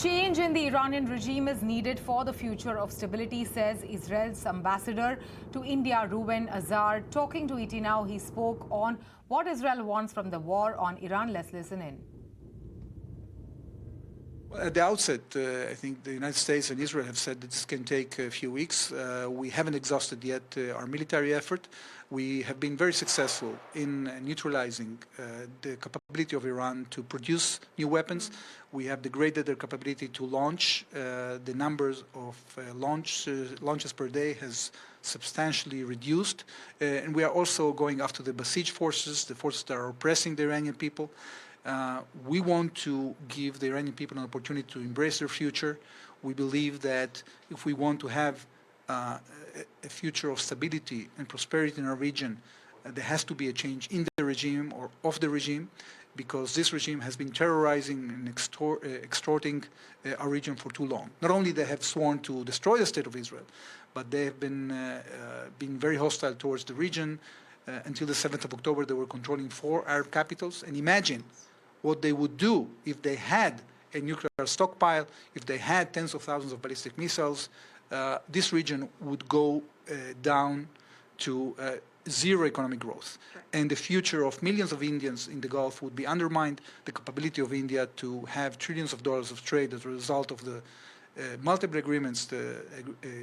Change in the Iranian regime is needed for the future of stability, says Israel's ambassador to India, Reuven Azar. Talking to ET Now, he spoke on what Israel wants from the war on Iran. Let's listen in. Well, at the outset, I think the United States and Israel have said that this can take a few weeks. We haven't exhausted yet our military effort. We have been very successful in neutralizing the capability of Iran to produce new weapons. We have degraded their capability to launch. The numbers of launches per day has substantially reduced. And we are also going after the besieged forces, the forces that are oppressing the Iranian people. We want to give the Iranian people an opportunity to embrace their future. We believe that if we want to have a future of stability and prosperity in our region, there has to be a change in the regime or of the regime, because this regime has been terrorizing and extorting our region for too long. Not only they have sworn to destroy the state of Israel, but they have been very hostile towards the region. Until the 7th of October, they were controlling 4 Arab capitals. And imagine what they would do if they had a nuclear stockpile, if they had tens of thousands of ballistic missiles. This region would go down to zero economic growth. Right. And the future of millions of Indians in the Gulf would be undermined. The capability of India to have trillions of dollars of trade as a result of the multiple agreements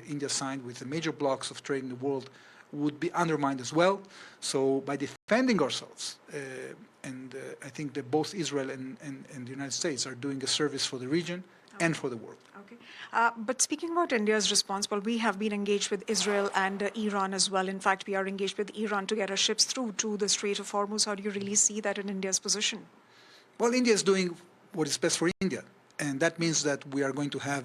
India signed with the major blocs of trade in the world would be undermined as well. So by defending ourselves, I think that both Israel and the United States are doing a service for the region and for the world. Okay. But speaking about India's response, well, we have been engaged with Israel and Iran as well. In fact, we are engaged with Iran to get our ships through to the Strait of Hormuz. How do you really see that in India's position? Well, India is doing what is best for India. And that means that we are going to have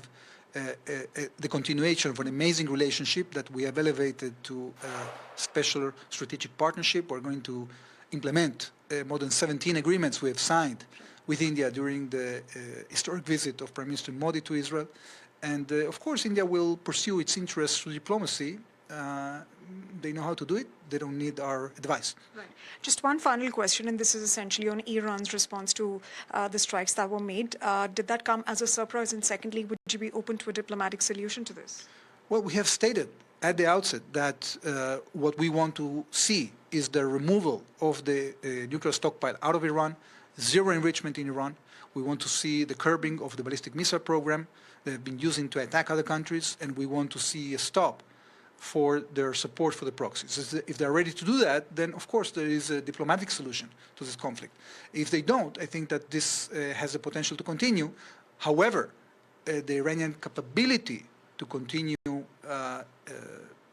the continuation of an amazing relationship that we have elevated to a special strategic partnership. We're going to implement more than 17 agreements we have signed with India during the historic visit of Prime Minister Modi to Israel. And of course, India will pursue its interests through diplomacy. They know how to do it. They don't need our advice. Right. Just one final question, and this is essentially on Iran's response to the strikes that were made. Did that come as a surprise? And secondly, would you be open to a diplomatic solution to this? Well, we have stated at the outset that what we want to see is the removal of the nuclear stockpile out of Iran, zero enrichment in Iran. We want to see the curbing of the ballistic missile program they have been using to attack other countries, and we want to see a stop for their support for the proxies. If they're ready to do that, then of course there is a diplomatic solution to this conflict. If they don't, I think that this has the potential to continue. However, the Iranian capability to continue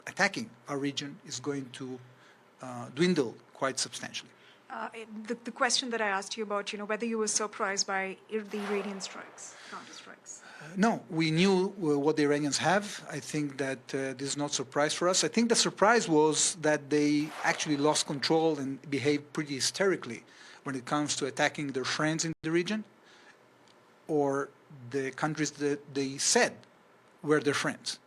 attacking our region is going to dwindle quite substantially. The question that I asked you about, whether you were surprised by the Iranian strikes, counter-strikes. No, we knew what the Iranians have. I think that this is not a surprise for us. I think the surprise was that they actually lost control and behaved pretty hysterically when it comes to attacking their friends in the region or the countries that they said were their friends.